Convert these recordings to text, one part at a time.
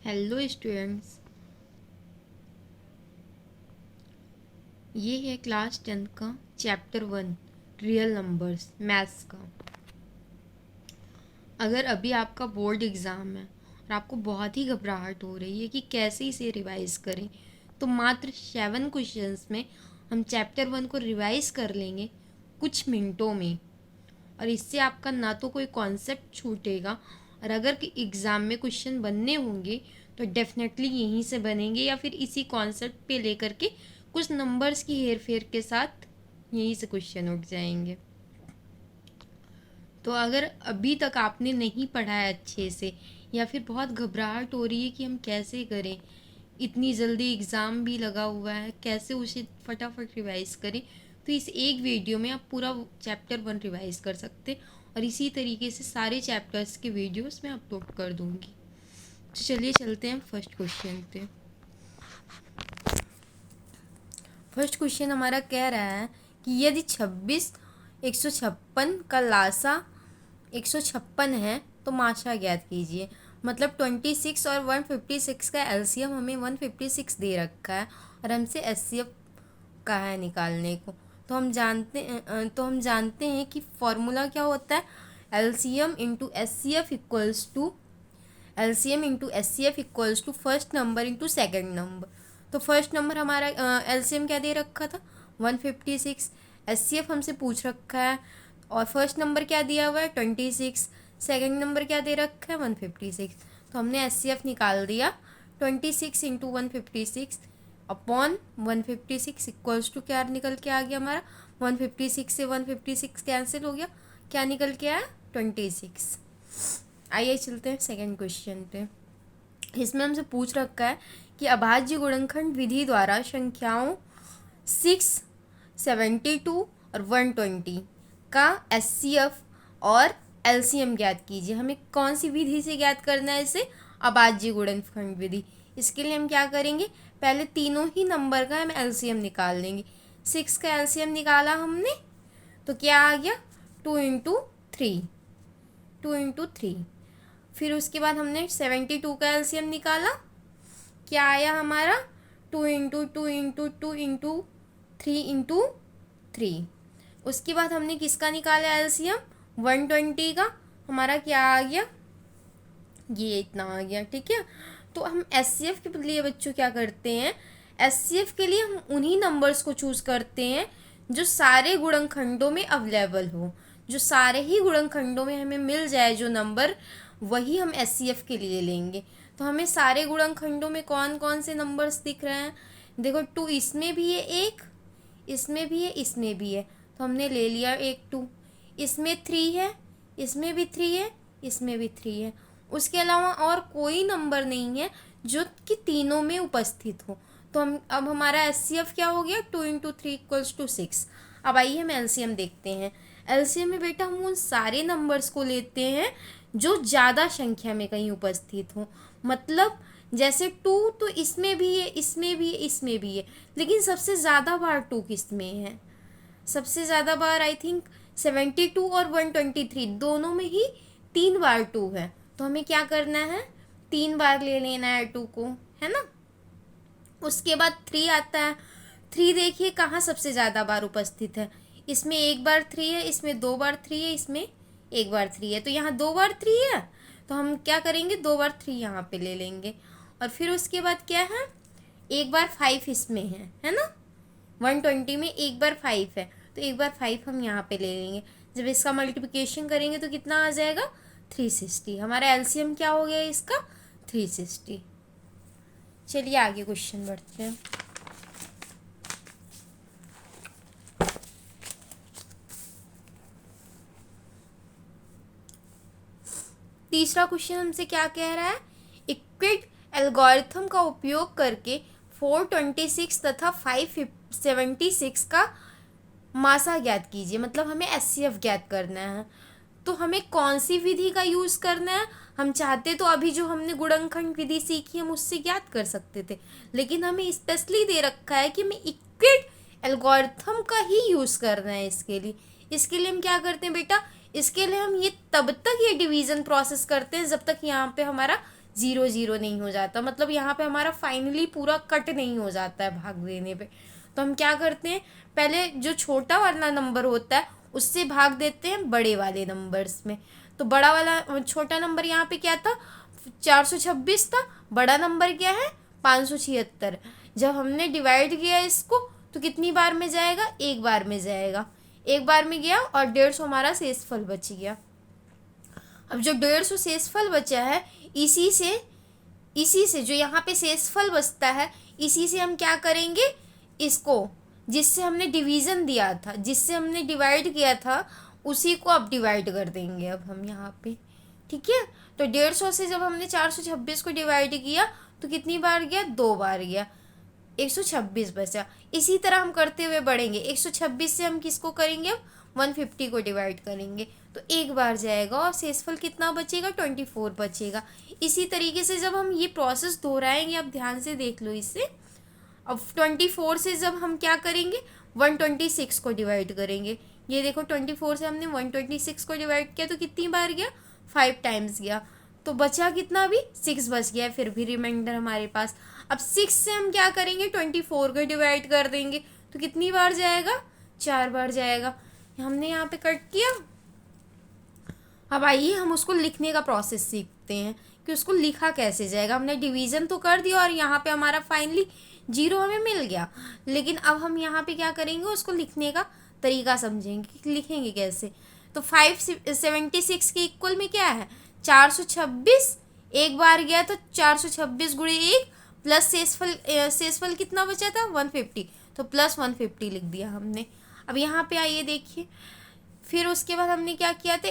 Hello students, ये है class 10 का चैप्टर 1 रियल नंबर्स मैथ्स का। अगर अभी आपका बोर्ड एग्ज़ाम है और आपको बहुत ही घबराहट हो रही है कि कैसे इसे रिवाइज करें, तो मात्र 7 क्वेश्चंस में हम चैप्टर 1 को रिवाइज कर लेंगे कुछ मिनटों में। और इससे आपका ना तो कोई कॉन्सेप्ट छूटेगा, और अगर कि एग्ज़ाम में क्वेश्चन बनने होंगे तो डेफिनेटली यहीं से बनेंगे, या फिर इसी कॉन्सेप्ट पे लेकर के कुछ नंबर्स की हेर फेर के साथ यहीं से क्वेश्चन उठ जाएंगे। तो अगर अभी तक आपने नहीं पढ़ा है अच्छे से, या फिर बहुत घबराहट हो रही है कि हम कैसे करें, इतनी जल्दी एग्ज़ाम भी लगा हुआ है, कैसे उसे फटाफट रिवाइज करें, तो इस एक वीडियो में आप पूरा चैप्टर 1 रिवाइज कर सकते। और इसी तरीके से सारे चैप्टर्स के वीडियोस मैं अपलोड कर दूँगी। तो चलिए चलते हैं फर्स्ट क्वेश्चन पे। फर्स्ट क्वेश्चन हमारा कह रहा है कि यदि 26 156 का लासा 156 है तो माशा ज्ञात कीजिए। मतलब 26 और 156 का एलसीएम हमें 156 दे रखा है और हमसे एचसीएफ का है निकालने को। तो हम जानते हैं कि फॉर्मूला क्या होता है, LCM into S C F equals to first number into second number. तो फर्स्ट नंबर हमारा एलसीएम क्या दे रखा था 156, एस सी एफ हमसे पूछ रखा है और फर्स्ट नंबर क्या दिया हुआ है 26, सेकेंड नंबर क्या दे रखा है 156। तो हमने एस सी एफ निकाल दिया 26 इंटू 156 अपॉन 156 इक्वल्स टू क्या निकल के आ गया हमारा 156 से 156 कैंसिल हो गया, क्या निकल के आया 26। आइए चलते हैं सेकंड क्वेश्चन पे। इसमें हमसे पूछ रखा है कि अभाज्य गुणनखंड विधि द्वारा संख्याओं 6, 72 और 120 का एचसीएफ और एलसीएम ज्ञात कीजिए। हमें कौन सी विधि से ज्ञात करना है इसे, अभाज्य गुणनखंड विधि। इसके लिए हम क्या करेंगे, पहले तीनों ही नंबर का हम एलसीएम निकाल लेंगे। 6 का एलसीएम निकाला हमने तो क्या आ गया 2 इंटू 3। फिर उसके बाद हमने 72 का एलसीएम निकाला, क्या आया हमारा 2 इंटू 3 उसके बाद हमने किसका निकाला एलसीएम 120 का, हमारा क्या आ गया ये इतना आ गया। ठीक है, तो हम एचसीएफ के लिए बच्चों क्या करते हैं, एचसीएफ के लिए हम उन्हीं नंबर्स को चूज़ करते हैं जो सारे गुणनखंडों में अवेलेबल हो, जो सारे ही गुणनखंडों में हमें मिल जाए जो नंबर, वही हम एचसीएफ के लिए लेंगे। तो हमें सारे गुणनखंडों में कौन कौन से नंबर्स दिख रहे हैं, देखो 2 इसमें भी है, एक इसमें भी है, इसमें भी है, तो हमने ले लिया एक 2। इसमें 3 है, इसमें भी 3 है, इसमें भी 3 है। उसके अलावा और कोई नंबर नहीं है जो कि तीनों में उपस्थित हो। तो हम अब हमारा एचसीएफ क्या हो गया 2 इंटू 3 इक्वल्स टू 6। अब आइए हम एलसीएम देखते हैं। एलसीएम में बेटा हम उन सारे नंबर्स को लेते हैं जो ज़्यादा संख्या में कहीं उपस्थित हो। मतलब जैसे 2 तो इसमें भी है, इसमें भी है, इसमें भी है, लेकिन सबसे ज़्यादा बार 2 किस में है, सबसे ज़्यादा बार आई थिंक 72 और 123 दोनों में ही 3 बार 2 है। तो हमें क्या करना है 3 बार ले लेना है 2 को, है ना। उसके बाद 3 आता है, 3 देखिए कहाँ सबसे ज़्यादा बार उपस्थित है, इसमें एक बार 3 है, इसमें 2 बार 3 है, इसमें एक बार 3 है, तो यहाँ 2 बार 3 है, तो हम क्या करेंगे 2 बार 3 यहाँ पे ले लेंगे। और फिर उसके बाद क्या है, एक बार 5 इसमें है ना, 120 में एक बार 5 है, तो एक बार 5 हम यहाँ पे ले लेंगे। जब इसका मल्टीप्लिकेशन करेंगे तो कितना आ जाएगा 360। हमारा एलसीएम क्या हो गया इसका 360। चलिए आगे क्वेश्चन बढ़ते हैं। तीसरा क्वेश्चन हमसे क्या कह रहा है, इक्विड एल्गोरिथम का उपयोग करके 426 तथा 576 का मासा ज्ञात कीजिए। मतलब हमें एचसीएफ ज्ञात करना है। तो हमें कौन सी विधि का यूज़ करना है, हम चाहते तो अभी जो हमने गुणनखंड विधि सीखी हम उससे ज्ञात कर सकते थे, लेकिन हमें स्पेशली दे रखा है कि हमें इक्विड एल्गोरिथम का ही यूज़ करना है। इसके लिए हम क्या करते हैं बेटा, इसके लिए हम ये तब तक ये डिवीज़न प्रोसेस करते हैं जब तक यहाँ पे हमारा ज़ीरो ज़ीरो नहीं हो जाता, मतलब यहाँ पे हमारा फाइनली पूरा कट नहीं हो जाता है भाग देने पे। तो हम क्या करते हैं, पहले जो छोटा वाला नंबर होता है उससे भाग देते हैं बड़े वाले नंबर्स में। तो बड़ा वाला छोटा नंबर यहाँ पे क्या था, 426 था। बड़ा नंबर क्या है, 576। जब हमने डिवाइड किया इसको तो कितनी बार में जाएगा, एक बार में जाएगा। एक बार में गया और 150 हमारा शेषफल बच गया। अब जो 150 शेषफल बचा है, इसी से जो यहाँ पे शेषफल बचता है, इसी से हम क्या करेंगे, इसको जिससे हमने डिवीज़न दिया था, जिससे हमने डिवाइड किया था, उसी को अब डिवाइड कर देंगे अब हम यहाँ पे। ठीक है, तो 150 से जब हमने 426 को डिवाइड किया तो कितनी बार गया, 2 बार गया, 126 बचा। इसी तरह हम करते हुए बढ़ेंगे। 126 से हम किसको करेंगे, अब 150 को डिवाइड करेंगे तो एक बार जाएगा और शेषफल कितना बचेगा, 24 बचेगा। इसी तरीके से जब हम ये प्रोसेस दोहराएंगे, आप ध्यान से देख लो इसे। अब 24 से जब हम क्या करेंगे, 126 को डिवाइड करेंगे। ये देखो 24 से हमने 126 को डिवाइड किया तो कितनी बार गया, 5 टाइम्स गया। तो बचा कितना, भी 6 बच गया, फिर भी रिमाइंडर हमारे पास। अब 6 से हम क्या करेंगे, 24 को डिवाइड कर देंगे तो कितनी बार जाएगा, 4 बार जाएगा। हमने यहाँ पे कट किया। अब आइए हम उसको लिखने का प्रोसेस सीखते हैं कि उसको लिखा कैसे जाएगा। हमने डिवीज़न तो कर दिया और यहाँ पे हमारा फाइनली 0 हमें मिल गया, लेकिन अब हम यहाँ पे क्या करेंगे, उसको लिखने का तरीका समझेंगे कि लिखेंगे कैसे। तो 576 के इक्वल में क्या है, 426। एक बार गया तो 426 गुणे 1 प्लस शेषफल कितना बचा था, 150, तो प्लस 150 लिख दिया हमने। अब यहाँ पे आइए देखिए, फिर उसके बाद हमने क्या किया था,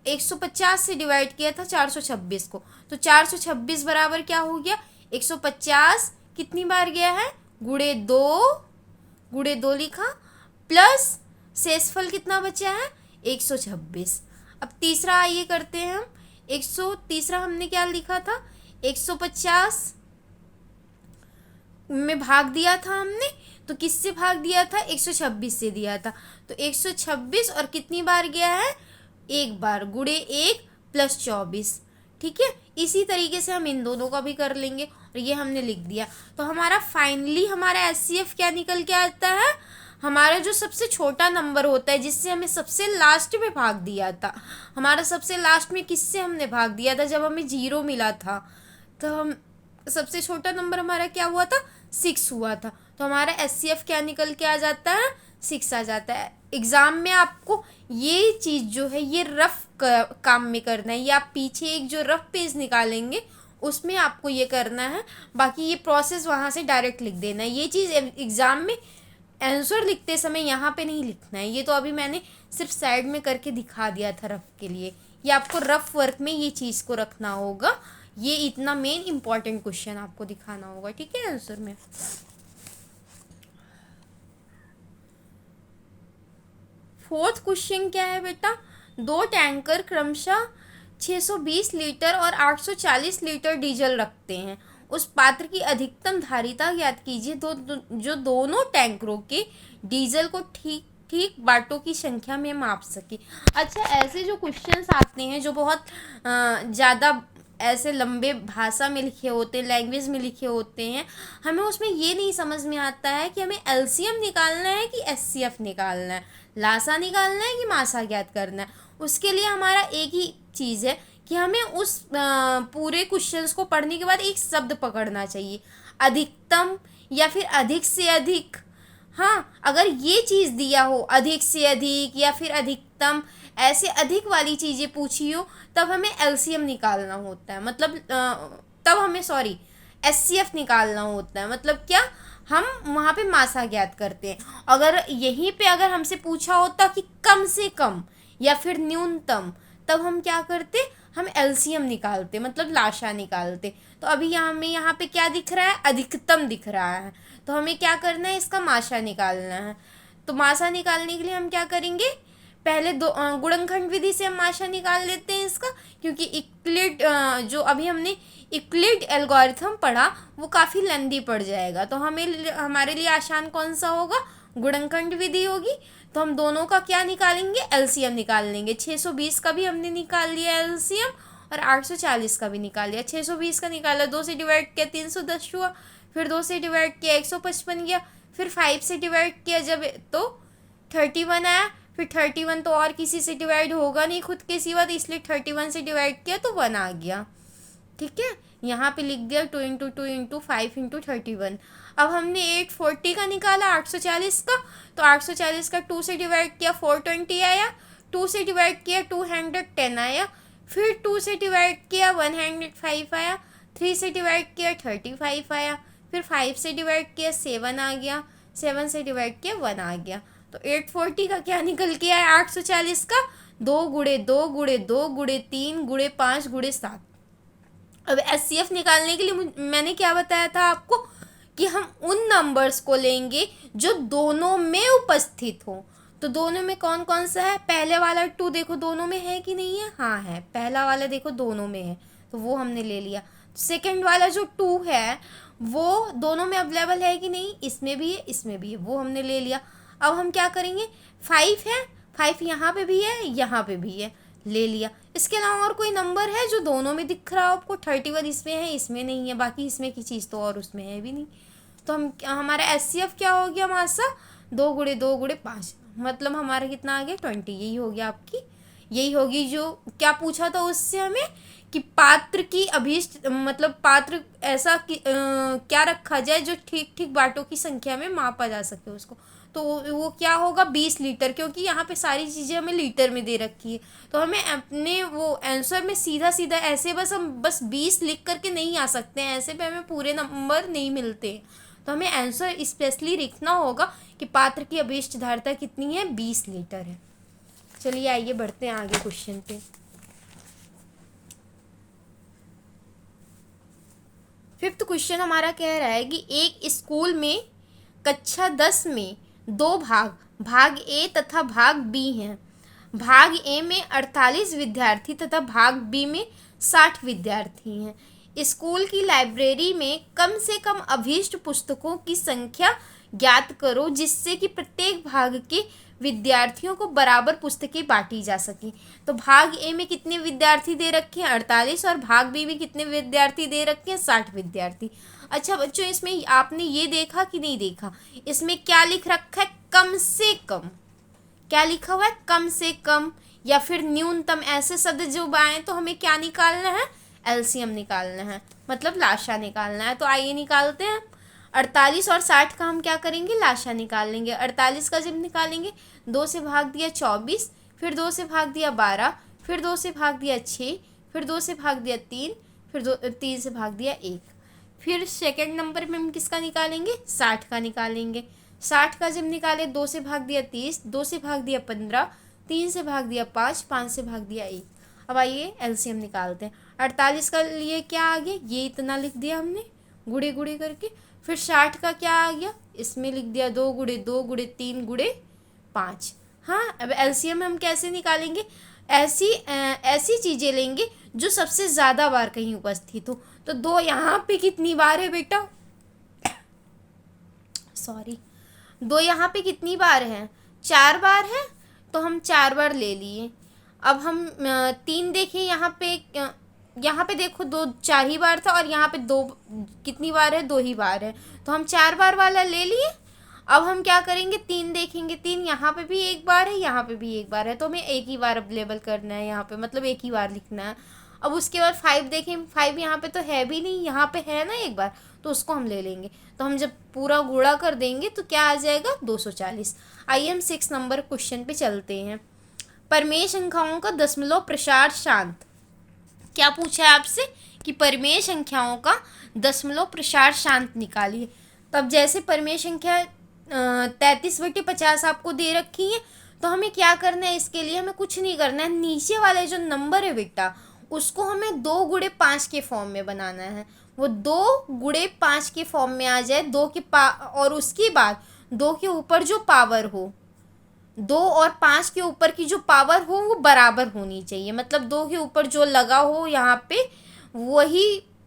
150 से डिवाइड किया था 426 को, तो 426 बराबर क्या हो गया, 150 कितनी बार गया है, गुणे 2 लिखा, प्लस शेषफल कितना बचा है, 126। अब तीसरा आइए करते हैं हम। तीसरा हमने क्या लिखा था, 150 में भाग दिया था हमने, तो किससे भाग दिया था, 126 से दिया था। तो 126 और कितनी बार गया है, एक बार, गुणे 1 प्लस 24। ठीक है, इसी तरीके से हम इन दोनों का भी कर लेंगे और ये हमने लिख दिया। तो हमारा फाइनली हमारा एचसीएफ क्या निकल के आता है, हमारा जो सबसे छोटा नंबर होता है जिससे हमें सबसे लास्ट में भाग दिया था। हमारा सबसे लास्ट में किससे हमने भाग दिया था, जब हमें 0 मिला था, तो हम सबसे छोटा नंबर हमारा क्या हुआ था, 6 हुआ था। तो हमारा एचसीएफ क्या निकल के आ जाता है, 6 आ जाता है। एग्ज़ाम में आपको ये चीज़ जो है ये रफ काम में करना है, ये आप पीछे एक जो रफ पेज निकालेंगे उसमें आपको ये करना है, बाकी ये प्रोसेस वहाँ से डायरेक्ट लिख देना है। ये चीज़ एग्ज़ाम में आंसर लिखते समय यहाँ पे नहीं लिखना है, ये तो अभी मैंने सिर्फ साइड में करके दिखा दिया था रफ के लिए। ये आपको रफ वर्क में ये चीज़ को रखना होगा, ये इतना मेन इंपॉर्टेंट क्वेश्चन आपको दिखाना होगा। ठीक है, आंसर में 4th क्वेश्चन क्या है बेटा, 2 टैंकर क्रमशः 620 लीटर और 840 लीटर डीजल रखते हैं, उस पात्र की अधिकतम धारिता ज्ञात कीजिए जो दोनों टैंकरों के डीजल को ठीक बाटों की संख्या में माप सके। अच्छा, ऐसे जो क्वेश्चंस आते हैं जो बहुत ज़्यादा ऐसे लंबे भाषा में लिखे होते हैं, लैंग्वेज में लिखे होते हैं, हमें उसमें ये नहीं समझ में आता है कि हमें एलसीएम निकालना है कि एचसीएफ निकालना है, लासा निकालना है कि मासा ज्ञात करना है। उसके लिए हमारा एक ही चीज़ है कि हमें उस पूरे क्वेश्चंस को पढ़ने के बाद एक शब्द पकड़ना चाहिए, अधिकतम या फिर अधिक से अधिक। हाँ, अगर ये चीज़ दिया हो अधिक से अधिक या फिर अधिकतम, ऐसे अधिक वाली चीज़ें पूछी हो, तब हमें एलसीएम निकालना होता है, मतलब तब हमें एचसीएफ निकालना होता है। मतलब क्या, हम वहाँ पे मासा ज्ञात करते हैं। अगर यहीं पे अगर हमसे पूछा होता कि कम से कम या फिर न्यूनतम, तब हम क्या करते, हम एलसीएम निकालते, मतलब लाशा निकालते। तो अभी यहाँ पे क्या दिख रहा है, अधिकतम दिख रहा है, तो हमें क्या करना है, इसका माशा निकालना है। तो माशा निकालने के लिए हम क्या करेंगे, पहले गुणनखंड विधि से हम माशा निकाल लेते हैं इसका, क्योंकि इक्लिड जो अभी हमने इक्लिड एल्गोरिथम पढ़ा वो काफ़ी लेंदी पड़ जाएगा, तो हमारे लिए आसान कौन सा होगा, गुणनखंड विधि होगी। तो हम दोनों का क्या निकालेंगे, एलसीएम निकाल लेंगे। 620 का भी हमने निकाल लिया एलसीएम, और 840 का भी निकाल लिया। 620 का निकाला, 2 से डिवाइड किया 310 हुआ, फिर 2 से डिवाइड किया 155 गया, फिर 5 से डिवाइड किया जब तो 31 आया, फिर 31 तो और किसी से डिवाइड होगा नहीं खुद के सिवा, तो इसलिए 31 से डिवाइड किया तो 1 आ गया। ठीक है, यहाँ पे लिख दिया 2 इंटू 2 इंटू 5 इंटू 31। अब हमने 840 का निकाला 840 का, तो 840 का 2 से डिवाइड किया 420 आया, 2 से डिवाइड किया 210 आया, फिर 2 से डिवाइड किया 105 आया, 3 से डिवाइड किया 35 आया, फिर 5 से डिवाइड किया 7 आ गया, 7 से डिवाइड किया 1 आ गया। तो 840 का क्या निकल के आया 840 का 2 गुड़े 2 गुड़े 2 गुड़े 3 गुड़े 5 गुड़े 7। अब एचसीएफ निकालने के लिए मैंने क्या बताया था आपको कि हम उन नंबर्स को लेंगे जो दोनों में उपस्थित हो। तो दोनों में कौन कौन सा है, पहले वाला 2 देखो दोनों में है कि नहीं है, हाँ है, पहला वाला देखो दोनों में है, तो वो हमने ले लिया। सेकंड वाला जो 2 है वो दोनों में अवेलेबल है कि नहीं, इसमें भी है इसमें भी है, वो हमने ले लिया। अब हम क्या करेंगे, 5 है, 5 यहाँ पे भी है यहाँ पे भी है, ले लिया। इसके अलावा और कोई नंबर है जो दोनों में दिख रहा हो आपको, 31 इसमें है इसमें नहीं है, बाकी इसमें की चीज़ तो और उसमें है भी नहीं। तो हम हमारा एचसीएफ क्या हो गया हमारा सा 2 गुड़े 2 गुड़े 5, मतलब हमारा कितना आ गया 20। यही हो गया आपकी, यही होगी जो क्या पूछा था उससे हमें कि पात्र की अभीष्ट मतलब पात्र ऐसा कि क्या रखा जाए जो ठीक ठीक बाटों की संख्या में मापा जा सके उसको। तो वो क्या होगा 20 लीटर, क्योंकि यहाँ पे सारी चीज़ें हमें लीटर में दे रखी है। तो हमें अपने वो आंसर में सीधा सीधा ऐसे हम बस 20 लिख करके नहीं आ सकते हैं, ऐसे पे हमें पूरे नंबर नहीं मिलते। तो हमें आंसर स्पेशली लिखना होगा कि पात्र की अभीष्ट धारिता कितनी है, 20 लीटर है। चलिए आइए बढ़ते हैं आगे क्वेश्चन पे। फिफ्थ क्वेश्चन हमारा कह रहा है कि एक स्कूल में कक्षा 10 में 2 भाग, भाग ए तथा भाग बी हैं। भाग ए में 48 विद्यार्थी तथा भाग बी में 60 विद्यार्थी हैं। स्कूल की लाइब्रेरी में कम से कम अभीष्ट पुस्तकों की संख्या ज्ञात करो जिससे कि प्रत्येक भाग के विद्यार्थियों को बराबर पुस्तकें बांटी जा सकें। तो भाग ए में कितने विद्यार्थी दे रखे हैं 48, और भाग बी में कितने विद्यार्थी दे रखे हैं 60 विद्यार्थी। अच्छा बच्चों, इसमें आपने ये देखा कि नहीं देखा, इसमें क्या लिख रखा है, कम से कम, क्या लिखा हुआ है, कम से कम या फिर न्यूनतम, ऐसे शब्द जो आए तो हमें क्या निकालना है, एलसीएम निकालना है, मतलब लाशा निकालना है। तो आइए निकालते हैं। 48 और 60 का हम क्या करेंगे, लाशा निकाल लेंगे। 48 का जब निकालेंगे 2 से भाग दिया 24, फिर 2 से भाग दिया 12, फिर 2 से भाग दिया 6, फिर 2 से भाग दिया 3, फिर 3 से भाग दिया 1। फिर सेकंड नंबर में हम किसका निकालेंगे, 60 का निकालेंगे। 60 का जब निकाले 2 से भाग दिया 30, 2 से भाग दिया 15, 3 से भाग दिया 5, 5 से भाग दिया 1। अब आइए एलसीएम निकालते हैं। 48 का लिए क्या आ गया, ये इतना लिख दिया हमने गुड़े गुड़े करके। फिर 60 का क्या आ गया, इसमें लिख दिया 2 गुड़े 2 गुड़े 3 गुड़े 5। हाँ, अब एलसीएम हम कैसे निकालेंगे, ऐसी चीज़ें लेंगे जो सबसे ज़्यादा बार कहीं उपस्थित हो। तो 2 यहाँ पे कितनी बार है बेटा, सॉरी, 2 यहाँ पे कितनी बार है, 4 बार है, तो हम 4 बार ले लिए। अब हम 3 देखें, यहाँ पे देखो 2 4 ही बार था, और यहाँ पे 2 कितनी बार है, 2 ही बार है, तो हम 4 बार वाला ले लिए। अब हम क्या करेंगे, 3 देखेंगे, 3 यहाँ पे भी 1 बार है, यहाँ पे भी 1 बार है, तो हमें एक ही बार अवेलेबल करना है यहाँ पे, मतलब एक ही बार लिखना है। अब उसके बाद 5 देखें, 5 यहाँ पे तो है भी नहीं, यहाँ पे है ना 1 बार, तो उसको हम ले लेंगे। तो हम जब पूरा गुणा कर देंगे तो क्या आ जाएगा 240। आइए हम 6 नंबर क्वेश्चन पे चलते हैं। परमेय संख्याओं का दशमलव प्रसार शांत, क्या पूछा है आपसे कि परमेय संख्याओं का दशमलव प्रसार शांत निकालिए। तब जैसे परमेय संख्या 33/50 आपको दे रखी है, तो हमें क्या करना है, इसके लिए हमें कुछ नहीं करना है, नीचे वाले जो नंबर है बेटा उसको हमें 2 गुणे 5 के फॉर्म में बनाना है। वो 2 गुणे 5 के फॉर्म में आ जाए, और उसके बाद 2 के ऊपर जो पावर हो, 2 और 5 के ऊपर की जो पावर हो वो बराबर होनी चाहिए, मतलब 2 के ऊपर जो लगा हो यहाँ पे वही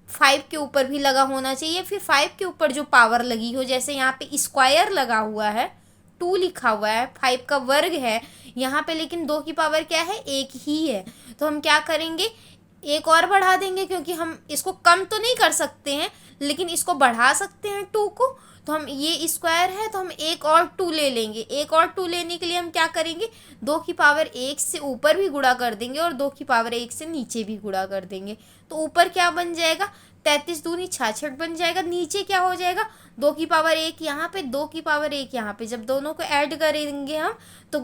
5 के ऊपर भी लगा होना चाहिए। फिर 5 के ऊपर जो पावर लगी हो, जैसे यहाँ पे स्क्वायर लगा हुआ है, 2 लिखा हुआ है, 5 का वर्ग है यहाँ पे, लेकिन 2 की पावर क्या है, 1 ही है। तो हम क्या करेंगे, एक और बढ़ा देंगे, क्योंकि हम इसको कम तो नहीं कर सकते हैं लेकिन इसको बढ़ा सकते हैं 2 को। तो हम ये स्क्वायर है तो हम एक और 2 ले लेंगे। एक और 2 लेने के लिए हम क्या करेंगे, 2 की पावर 1 से ऊपर भी गुणा कर देंगे और 2 की पावर 1 से नीचे भी गुणा कर देंगे। तो ऊपर क्या बन जाएगा, 33 दूनी 66 बन जाएगा। नीचे क्या हो जाएगा, 2 की पावर 1 यहाँ पे, 2 की पावर 1 यहाँ पे। जब दोनों को ऐड करेंगे हम तो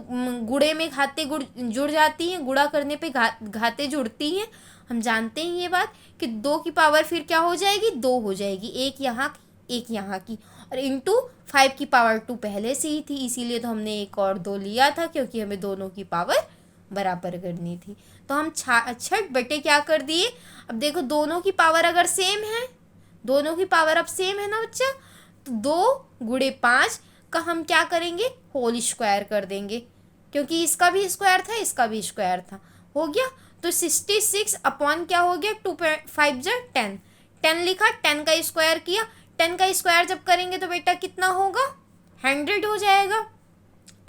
गुणे में घाते जुड़ जाती हैं, गुणा करने पे घाते जुड़ती हैं। हम जानते हैं ये बात कि 2 की पावर फिर क्या हो जाएगी, 2 हो जाएगी। एक यहाँ की, एक यहाँ की, और इंटू 5 की पावर 2 पहले से ही थी, इसीलिए तो हमने एक और 2 लिया था, क्योंकि हमें दोनों की पावर बराबर करनी थी। तो हम 66 बटे क्या कर दिए, अब देखो दोनों की पावर अगर सेम है, दोनों की पावर अब सेम है ना बच्चा, तो 2 गुणे 5 का हम क्या करेंगे, होल स्क्वायर कर देंगे, क्योंकि इसका भी स्क्वायर था इसका भी स्क्वायर था। हो गया। तो 66 अपॉन क्या हो गया, 2.5 जा 10, 10 लिखा, 10 का स्क्वायर किया। 10 का स्क्वायर जब करेंगे तो बेटा कितना होगा, 100 हो जाएगा।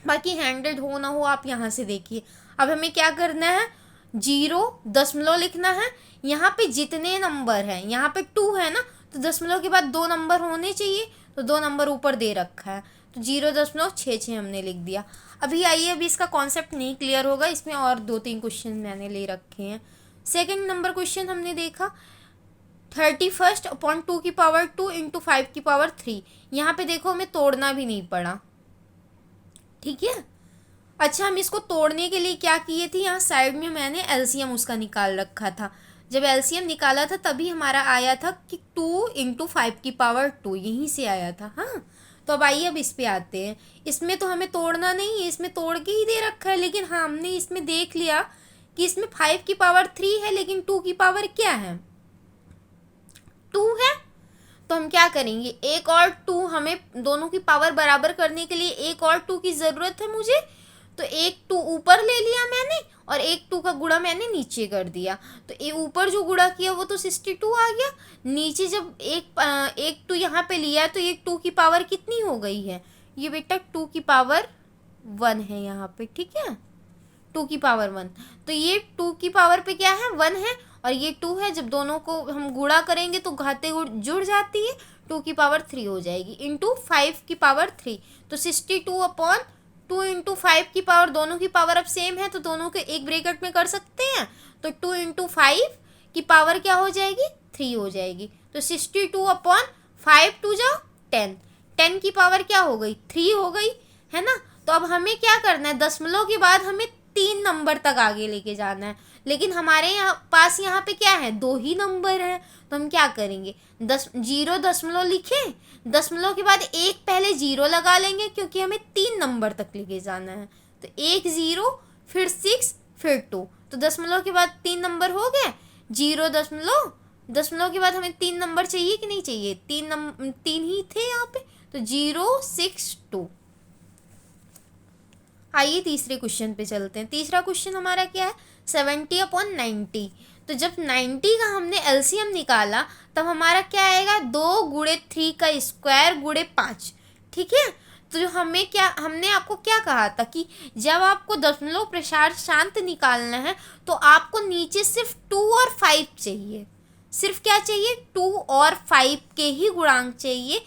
बाकी 100 हो ना हो आप यहाँ से देखिए। अब हमें क्या करना है, 0 दशमलव लिखना है। यहाँ पे जितने नंबर हैं, यहाँ पे 2 है ना, तो दशमलव के बाद 2 नंबर होने चाहिए, तो 2 नंबर ऊपर दे रखा है, तो 0.66 हमने लिख दिया। अभी आइए, अभी इसका कॉन्सेप्ट नहीं क्लियर होगा, इसमें और 2-3 क्वेश्चन मैंने ले रखे हैं। सेकंड नंबर क्वेश्चन हमने देखा 31 अपॉन 2 की पावर 2 इंटू 5 की पावर 3। यहाँ पे देखो हमें तोड़ना भी नहीं पड़ा, ठीक है। अच्छा, हम इसको तोड़ने के लिए क्या किए थे, यहाँ साइड में मैंने एलसीएम उसका निकाल रखा था। जब एलसीएम निकाला था तभी हमारा आया था कि 2 इंटू 5 की पावर 2, यहीं से आया था। हाँ, तो अब आइए अब इस पे आते हैं। इसमें तो हमें तोड़ना नहीं है, इसमें तोड़ के ही दे रखा है, लेकिन हाँ हमने इसमें देख लिया कि इसमें 5 की पावर 3 है, लेकिन 2 की पावर क्या है, 2 है। तो हम क्या करेंगे, एक और 2, हमें दोनों की पावर बराबर करने के लिए एक और 2 की ज़रूरत है मुझे। तो एक 2 ऊपर ले लिया मैंने और एक 2 का गुणा मैंने नीचे कर दिया। तो ये ऊपर जो गुणा किया वो तो 62 आ गया। नीचे जब एक 2 यहाँ पे लिया तो ये 2 की पावर कितनी हो गई है, ये बेटा 2 की पावर 1 है यहाँ पे, ठीक है, 2 की पावर 1। तो ये 2 की पावर पे क्या है, 1 है, और ये 2 है। जब दोनों को हम गुणा करेंगे तो घाते जुड़ जाती है, 2 की पावर 3 हो जाएगी इंटू 5 की पावर 3। तो 62 अपॉन 2 इंटू 5 की पावर, दोनों की पावर अब सेम है तो दोनों के एक ब्रैकेट में कर सकते हैं। तो 2 इंटू 5 की पावर क्या हो जाएगी, 3 हो जाएगी। तो 62 अपॉन 5 2 जा 10, 10 की पावर क्या हो गई, 3 हो गई, है ना। तो अब हमें क्या करना है, दशमलव के बाद हमें 3 नंबर तक आगे लेके जाना है, लेकिन हमारे पास यहाँ पे क्या है, 2 ही नंबर है। तो हम क्या करेंगे, 0 दशमलव लिखें, दशमलव के बाद एक पहले 0 लगा लेंगे, क्योंकि हमें 3 नंबर तक लेके जाना है। तो 1 0 फिर 6 फिर 2, तो दशमलव के बाद 3 नंबर हो गए। 0 दशमलव, दशमलव के बाद हमें 3 नंबर चाहिए कि नहीं चाहिए, 3 ही थे यहाँ पे, तो 0 6 2। आइए तीसरे क्वेश्चन पे चलते हैं। तीसरा क्वेश्चन हमारा क्या है, 70 अपॉन 90। तो जब 90 का हमने एलसीएम निकाला तब हमारा क्या आएगा, 2 गुणे 3 का स्क्वायर गुणे 5, ठीक है। तो जो हमने आपको क्या कहा था कि जब आपको दशमलव प्रसार शांत निकालना है तो आपको नीचे सिर्फ 2 और 5 चाहिए। सिर्फ क्या चाहिए, 2 और 5 के ही गुणांक चाहिए,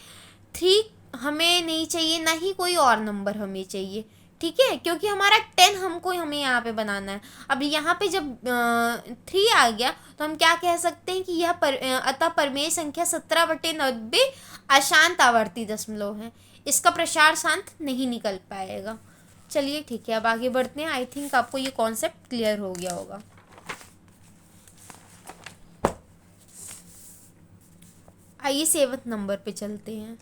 3 हमें नहीं चाहिए, ना ही कोई और नंबर हमें चाहिए, ठीक है, क्योंकि हमारा 10 हमें यहाँ पे बनाना है। अब यहाँ पे जब 3 आ गया तो हम क्या कह सकते हैं कि यह अतः परमेय संख्या 17/90 अशांत आवर्ती दशमलव है, इसका प्रसार शांत नहीं निकल पाएगा। चलिए ठीक है, अब आगे बढ़ते हैं। आई थिंक आपको ये कॉन्सेप्ट क्लियर हो गया होगा। आइए 7th नंबर पे चलते हैं।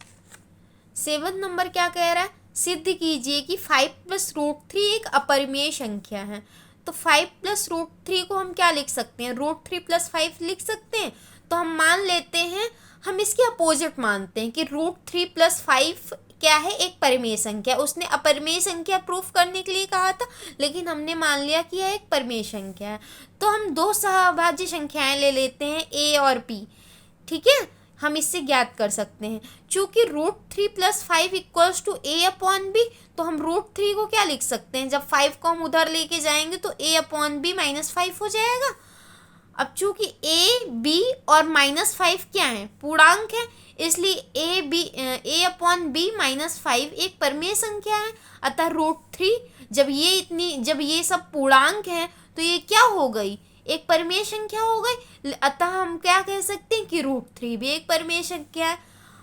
7th नंबर क्या कह रहा है, सिद्ध कीजिए कि 5 + √3 एक अपरिमेय संख्या है। तो 5 + √3 को हम क्या लिख सकते हैं, √3 + 5 लिख सकते हैं। तो हम मान लेते हैं, हम इसके अपोजिट मानते हैं कि √3 + 5 क्या है, एक परिमेय संख्या। उसने अपरिमेय संख्या प्रूफ करने के लिए कहा था, लेकिन हमने मान लिया कि यह एक परिमेय संख्या है। तो हम 2 सहभाज्य संख्याएं ले लेते हैं, a और b, ठीक है। हम इससे ज्ञात कर सकते हैं, चूँकि √3 + 5 = a/b, तो हम √3 को क्या लिख सकते हैं, जब 5 को हम उधर लेके जाएंगे तो a/b - 5 हो जाएगा। अब चूंकि a b और -5 क्या है, पूर्णांक है, इसलिए a/b -5 एक परिमेय संख्या है। अतः √3 जब ये सब पूर्णांक है तो ये क्या हो गई, एक परिमेय संख्या हो गई। अतः हम क्या कह सकते हैं कि √3 भी एक परिमेय संख्या है।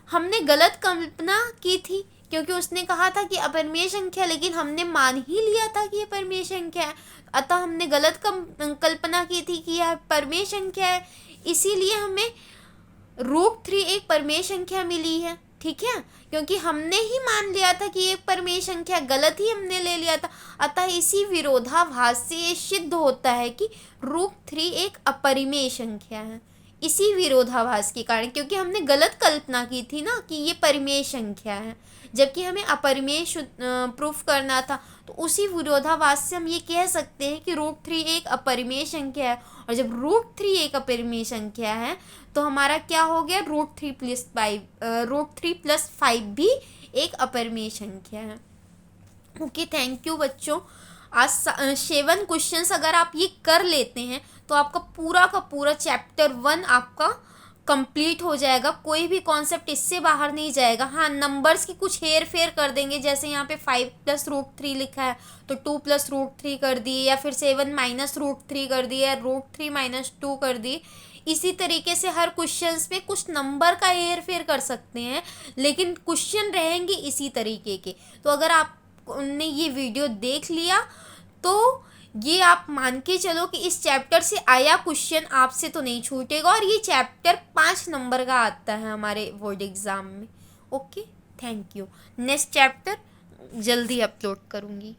हमने गलत कल्पना की थी क्योंकि उसने कहा था कि अपरिमेय संख्या, लेकिन हमने मान ही लिया था कि ये परिमेय संख्या है। अतः हमने गलत कल्पना की थी कि यह परिमेय संख्या है, इसीलिए हमें √3 एक परिमेय संख्या मिली है। ठीक है, क्योंकि हमने ही मान लिया था कि एक परिमेय संख्या, गलत ही हमने ले लिया था। अतः इसी विरोधाभास से ये सिद्ध होता है कि √3 एक अपरिमेय संख्या है, इसी विरोधाभास के कारण, क्योंकि हमने गलत कल्पना की थी ना कि ये परिमेय संख्या है, जबकि हमें अपरिमेय प्रूफ करना था। तो उसी विरोधाभास से हम ये कह सकते हैं कि √3 एक अपरिमेय संख्या है। और जब √3 एक अपरिमेय संख्या है तो हमारा क्या हो गया, √3 + 5 भी एक अपरिमेय संख्या है। ओके, थैंक यू बच्चों। आज 7 क्वेश्चंस अगर आप ये कर लेते हैं तो आपका पूरा का पूरा चैप्टर 1 आपका कंप्लीट हो जाएगा। कोई भी कॉन्सेप्ट इससे बाहर नहीं जाएगा। हाँ, नंबर्स की कुछ हेर फेर कर देंगे, जैसे यहाँ पे 5 + √3 लिखा है तो 2 + √3 कर दिए, या फिर 7 - √3 कर दिए, या √3 - 2 कर दिए। इसी तरीके से हर क्वेश्चंस पे कुछ नंबर का हेर फेर कर सकते हैं, लेकिन क्वेश्चन रहेंगे इसी तरीके के। तो अगर आपने ये वीडियो देख लिया तो ये आप मान के चलो कि इस चैप्टर से आया क्वेश्चन आपसे तो नहीं छूटेगा, और ये चैप्टर 5 नंबर का आता है हमारे बोर्ड एग्ज़ाम में। Okay, thank you. Next chapter जल्दी अपलोड करूँगी।